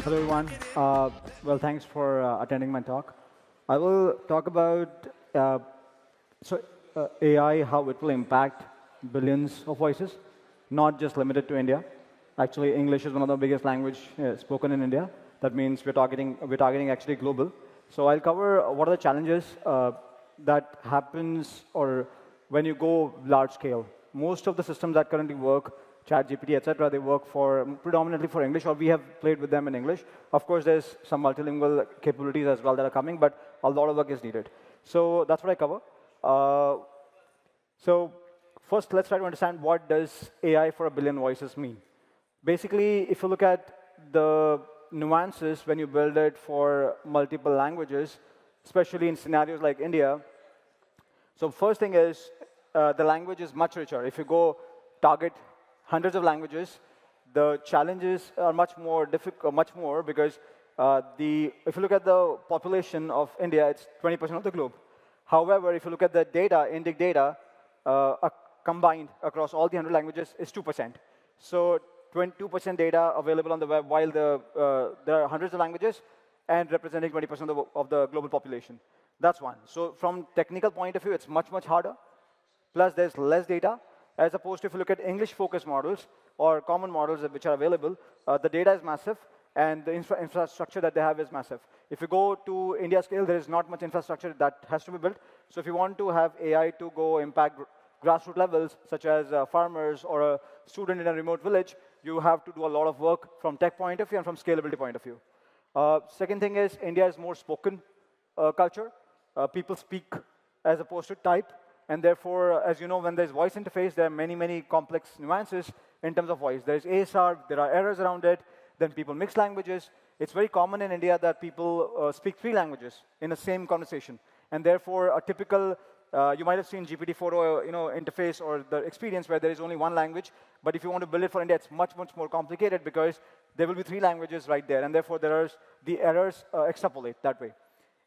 Hello, everyone. Well, thanks for attending my talk. I will talk about so AI, how it will impact billions of voices, not just limited to India. Actually, English is one of the biggest language spoken in India. That means we're targeting actually global. So I'll cover what are the challenges that happens or when you go large scale. Most of the systems that currently work, ChatGPT, etc., they work for predominantly for English, or we have played with them in English. Of course, there's some multilingual capabilities as well that are coming, but a lot of work is needed. So that's what I cover. Uh, so first, let's try to understand what does AI for a billion voices mean. Basically, if you look at the nuances when you build it for multiple languages, especially in scenarios like India, so first thing is the language is much richer. If you go target hundreds of languages, the challenges are much more difficult, much more because if you look at the population of India, it's 20% of the globe. However, if you look at the data, Indic data, combined across all the 100 languages is 2%. So 22% data available on the web, while there are hundreds of languages and representing 20% of the global population. That's one. So from technical point of view, it's much, much harder. Plus, there's less data, as opposed to if you look at English-focused models or common models which are available, the data is massive, and the infrastructure that they have is massive. If you go to India scale, there is not much infrastructure that has to be built. So if you want to have AI to go impact grassroots levels, such as farmers or a student in a remote village, you have to do a lot of work from tech point of view and from scalability point of view. Second thing is India is more spoken culture. People speak as opposed to type. And therefore, as you know, when there's voice interface, there are many, many complex nuances in terms of voice. There's ASR, there are errors around it, then people mix languages. It's very common in India that people speak 3 languages in the same conversation. And therefore, a typical, you might have seen GPT-4 interface or the experience where there is only one language. But if you want to build it for India, it's much, much more complicated because there will be 3 languages right there. And therefore, the errors extrapolate that way.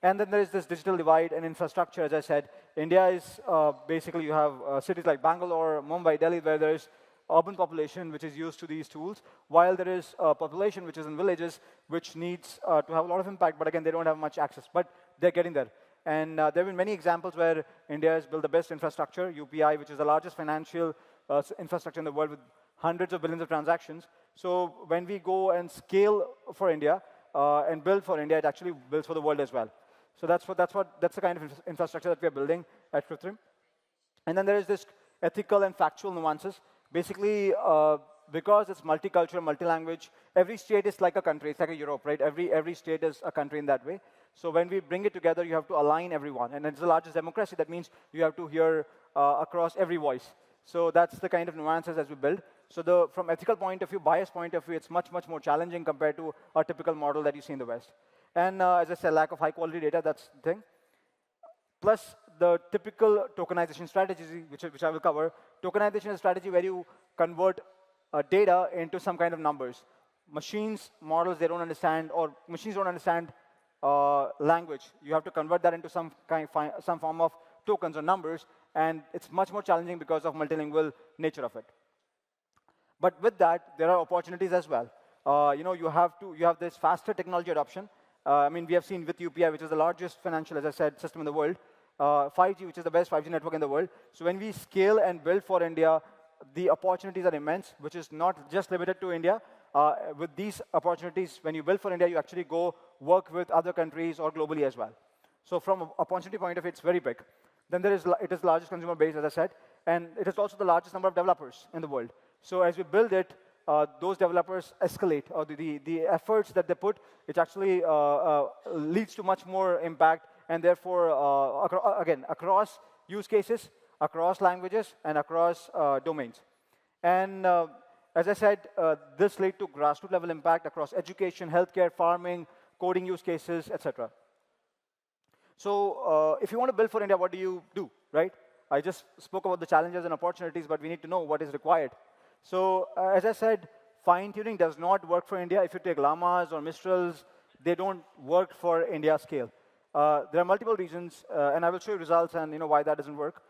And then there is this digital divide and infrastructure, as I said. India is basically, you have cities like Bangalore, Mumbai, Delhi, where there is urban population which is used to these tools, while there is a population which is in villages which needs to have a lot of impact, but again, they don't have much access. But they're getting there. And there have been many examples where India has built the best infrastructure, UPI, which is the largest financial infrastructure in the world with hundreds of billions of transactions. So when we go and scale for India and build for India, it actually builds for the world as well. So that's the kind of infrastructure that we are building at Krutrim. And then there is this ethical and factual nuances. Basically, because it's multicultural, multi-language, every state is like a country. It's like a Europe, right? Every state is a country in that way. So when we bring it together, you have to align everyone. And it's the largest democracy. That means you have to hear across every voice. So that's the kind of nuances as we build. So from ethical point of view, bias point of view, it's much, much more challenging compared to a typical model that you see in the West. And as I said, lack of high-quality data, that's the thing. Plus, the typical tokenization strategy, which I will cover. Tokenization is a strategy where you convert data into some kind of numbers. Models, they don't understand, or machines don't understand language. You have to convert that into some form of tokens or numbers, and it's much more challenging because of multilingual nature of it. But with that, there are opportunities as well. You have this faster technology adoption. I mean, we have seen with UPI, which is the largest financial, as I said, system in the world, 5G, which is the best 5G network in the world. So when we scale and build for India, the opportunities are immense, which is not just limited to India. With these opportunities, when you build for India, you actually go work with other countries or globally as well. So from an opportunity point of view, it's very big. Then it is the largest consumer base, as I said, and it is also the largest number of developers in the world. So as we build it, those developers escalate, or the efforts that they put, it actually leads to much more impact, and therefore, again, across use cases, across languages, and across domains. And as I said, this led to grassroots level impact across education, healthcare, farming, coding use cases, etc. So if you want to build for India, what do you do, right? I just spoke about the challenges and opportunities, but we need to know what is required. So as I said, fine-tuning does not work for India. If you take llamas or mistrals, they don't work for India scale. There are multiple reasons, and I will show you results and why that doesn't work.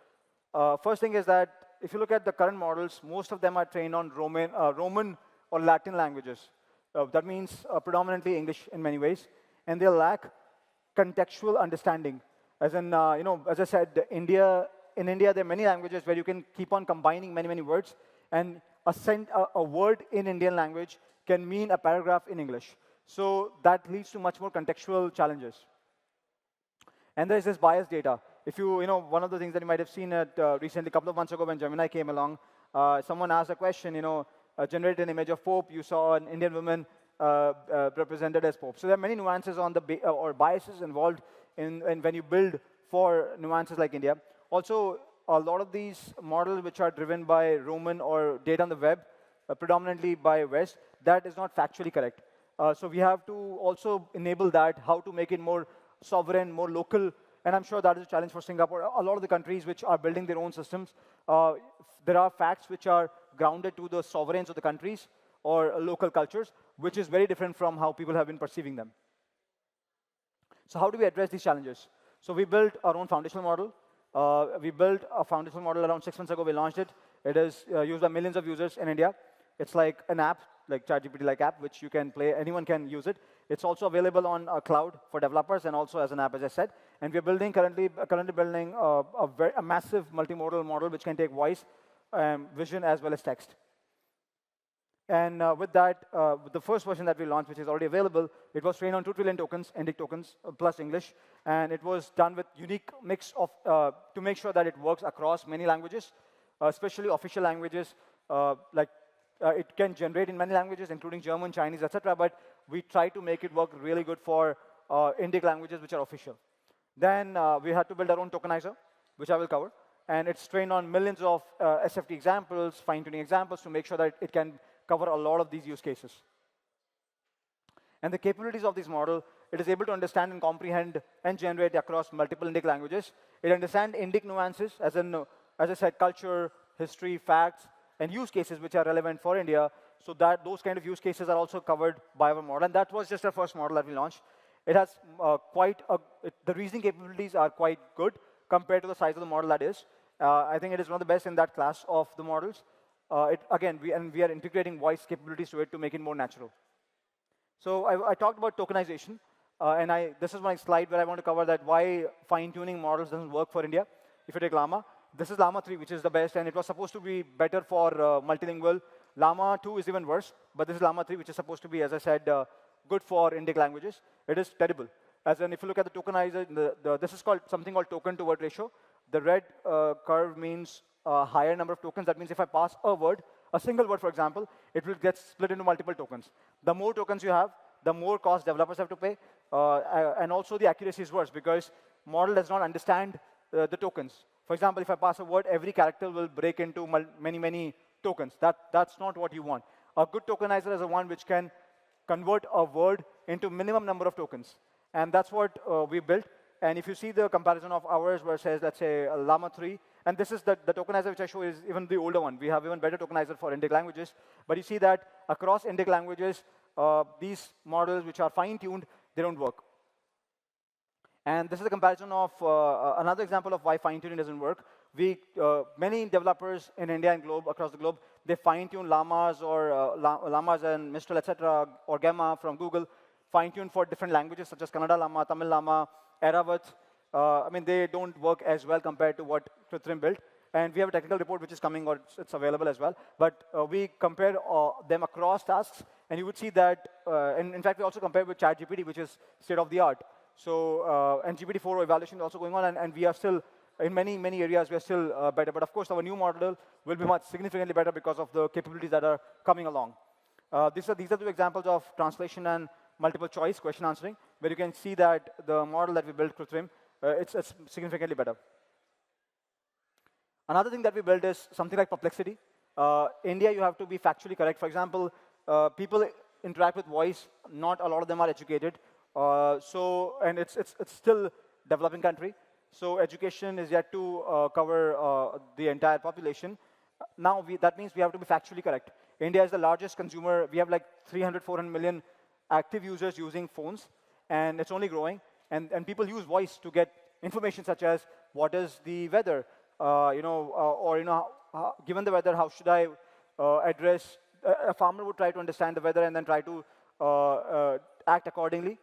First thing is that if you look at the current models, most of them are trained on Roman or Latin languages. That means predominantly English in many ways, and they lack contextual understanding. As in, as I said, in India, there are many languages where you can keep on combining many, many words, and a word in Indian language can mean a paragraph in English. So that leads to much more contextual challenges. And there's this biased data. If one of the things that you might have seen recently, a couple of months ago when Gemini came along, someone asked a question, generate an image of Pope, you saw an Indian woman represented as Pope. So there are many nuances on or biases involved in when you build for nuances like India. Also, a lot of these models which are driven by Roman or data on the web, predominantly by West, that is not factually correct. So we have to also enable that, how to make it more sovereign, more local, and I'm sure that is a challenge for Singapore. A lot of the countries which are building their own systems, there are facts which are grounded to the sovereigns of the countries or local cultures, which is very different from how people have been perceiving them. So how do we address these challenges? So we built our own foundational model. We built a foundational model around 6 months ago. We launched it. It is used by millions of users in India. It's like an app, like ChatGPT-like app, which you can play. Anyone can use it. It's also available on a cloud for developers and also as an app, as I said. And we're currently building a massive multimodal model which can take voice, vision, as well as text. And with that, the first version that we launched, which is already available, it was trained on 2 trillion tokens, NDIC tokens, plus English. And it was done with unique mix of, to make sure that it works across many languages, especially official languages. It can generate in many languages, including German, Chinese, etc. But we try to make it work really good for NDIC languages, which are official. Then we had to build our own tokenizer, which I will cover. And it's trained on millions of SFT examples, fine-tuning examples, to make sure that it can cover a lot of these use cases. And the capabilities of this model, it is able to understand and comprehend and generate across multiple NDIC languages. It understands NDIC nuances, as I said, culture, history, facts, and use cases which are relevant for India, so that those kind of use cases are also covered by our model. And that was just our first model that we launched. It has the reasoning capabilities are quite good compared to the size of the model that is. I think it is one of the best in that class of the models. We are integrating voice capabilities to it to make it more natural. So I talked about tokenization, this is my slide where I want to cover that why fine-tuning models doesn't work for India. If you take Llama, this is Llama 3, which is the best, and it was supposed to be better for multilingual. Llama 2 is even worse, but this is Llama 3, which is supposed to be, as I said, good for NDIC languages. It is terrible. As in, if you look at the tokenizer, this is called something called token-to-word ratio. The red curve means a higher number of tokens. That means if I pass a word, a single word, for example, it will get split into multiple tokens. The more tokens you have, the more cost developers have to pay. And also the accuracy is worse because model does not understand the tokens. For example, if I pass a word, every character will break into many, many tokens. That's not what you want. A good tokenizer is the one which can convert a word into minimum number of tokens. And that's what we built. And if you see the comparison of ours versus, let's say, Llama 3, and this is the tokenizer which I show is even the older one. We have even better tokenizer for NDIC languages. But you see that across NDIC languages, these models which are fine-tuned, they don't work. And this is a comparison of another example of why fine-tuning doesn't work. Many developers in India and across the globe, they fine-tune llamas or llamas and Mistral, etc., or Gamma from Google, fine-tune for different languages such as Kannada Llama, Tamil Llama, Eravat. They don't work as well compared to what Krutrim built. And we have a technical report which is coming, or it's available as well. But we compare them across tasks, and you would see that, and in fact, we also compare with ChatGPT, which is state-of-the-art. So, and GPT-4 evaluation is also going on, and we are still, in many, many areas, we are still better. But of course, our new model will be much significantly better because of the capabilities that are coming along. These are 2 examples of translation and multiple choice question answering, where you can see that the model that we built, Krutrim, it's significantly better. Another thing that we built is something like perplexity. India, you have to be factually correct. For example, people interact with voice. Not a lot of them are educated. And it's still developing country. So education is yet to cover the entire population. Now, that means we have to be factually correct. India is the largest consumer. We have like 300, 400 million active users using phones, and it's only growing. And people use voice to get information such as what is the weather, given the weather, how should I address? A farmer would try to understand the weather and then try to act accordingly.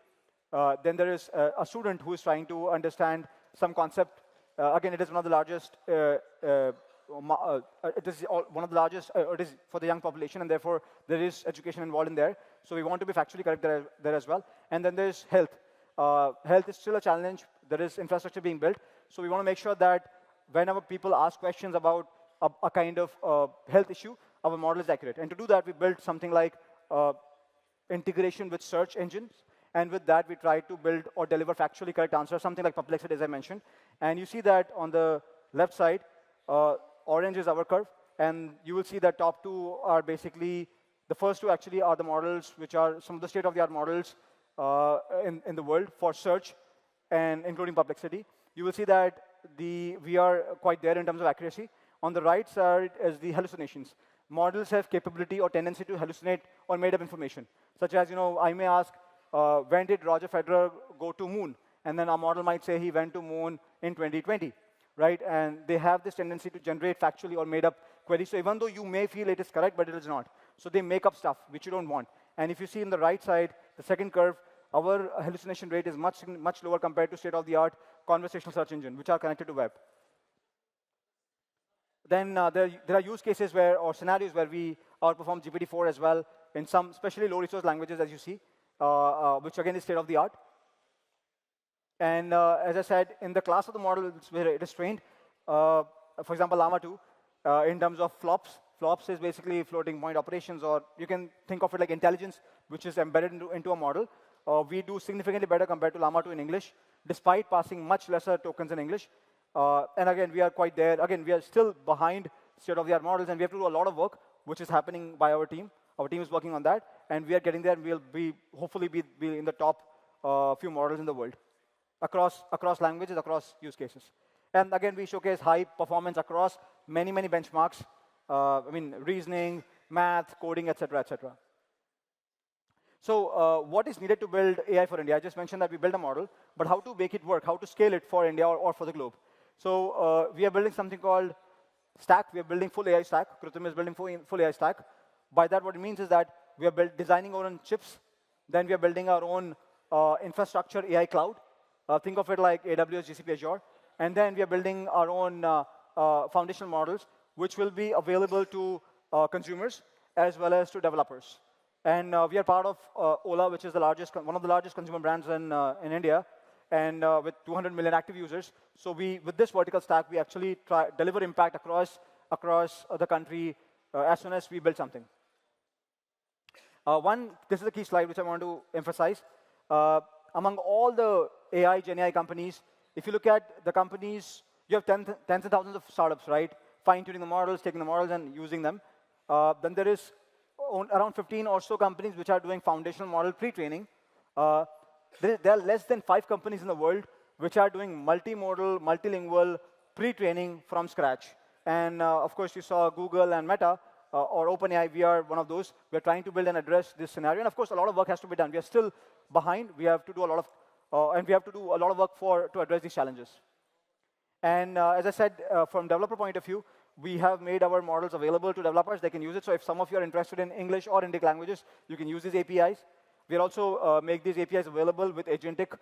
Then there is a student who is trying to understand some concept. Again, it is one of the largest. It is one of the largest. It is for the young population, and therefore there is education involved in there. So we want to be factually correct there as well. And then there's health. Health is still a challenge. There is infrastructure being built. So we want to make sure that whenever people ask questions about a kind of health issue, our model is accurate. And to do that, we built something like integration with search engines. And with that, we try to build or deliver factually correct answers, something like perplexity, as I mentioned. And you see that on the left side, orange is our curve. And you will see that top two are basically, the first two actually are the models, which are some of the state-of-the-art models in the world for search, and including perplexity. You will see that we are quite there in terms of accuracy. On the right side is the hallucinations. Models have capability or tendency to hallucinate or made up information, such as, I may ask, when did Roger Federer go to moon? And then our model might say he went to moon in 2020, right? And they have this tendency to generate factually or made up queries. So even though you may feel it is correct, but it is not. So they make up stuff which you don't want. And if you see in the right side, the second curve, our hallucination rate is much lower compared to state-of-the-art conversational search engine, which are connected to web. Then there are use cases or scenarios where we outperform GPT-4 as well in some, especially low-resource languages, as you see, which again is state-of-the-art. And as I said, in the class of the model where it is trained, for example, Llama 2, in terms of flops. Flops is basically floating point operations, or you can think of it like intelligence, which is embedded into a model. We do significantly better compared to Llama 2 in English, despite passing much lesser tokens in English. And again, we are quite there. Again, we are still behind state-of-the-art models, and we have to do a lot of work, which is happening by our team. Our team is working on that, and we are getting there. And we'll hopefully be in the top few models in the world, across languages, across use cases. And again, we showcase high performance across many benchmarks. Reasoning, math, coding, etc., etc. So what is needed to build AI for India? I just mentioned that we build a model, but how to make it work, how to scale it for India or for the globe. So we are building something called stack. We are building full AI stack. Krutrim is building full AI stack. By that, what it means is that we are designing our own chips. Then we are building our own infrastructure AI cloud. Think of it like AWS, GCP, Azure. And then we are building our own foundational models, which will be available to consumers as well as to developers. And we are part of Ola, which is one of the largest consumer brands in India, and with 200 million active users. So with this vertical stack, we actually deliver impact across the country as soon as we build something. This is a key slide which I want to emphasize. Among all the AI, GenAI companies, if you look at the companies, you have tens and thousands of startups, right? Fine-tuning the models, taking the models and using them. Then there is around 15 or so companies which are doing foundational model pre-training. There are less than 5 companies in the world which are doing multimodal, multilingual pre-training from scratch. And of course, you saw Google and Meta, or OpenAI, we are one of those. We're trying to build and address this scenario. And of course, a lot of work has to be done. We are still behind. We have to do a lot of work to address these challenges. And as I said, from developer point of view, we have made our models available to developers. They can use it. So if some of you are interested in English or Indic languages, you can use these APIs. We'll also make these APIs available with agentic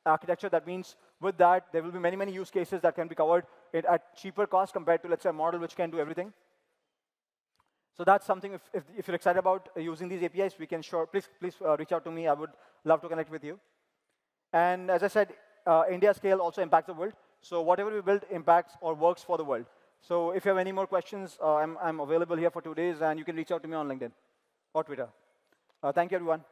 architecture. That means with that, there will be many use cases that can be covered at cheaper cost compared to, let's say, a model which can do everything. So that's something, if you're excited about using these APIs, please reach out to me. I would love to connect with you. And as I said, India scale also impacts the world. So whatever we build impacts or works for the world. So if you have any more questions, I'm available here for 2 days, and you can reach out to me on LinkedIn or Twitter. Thank you, everyone.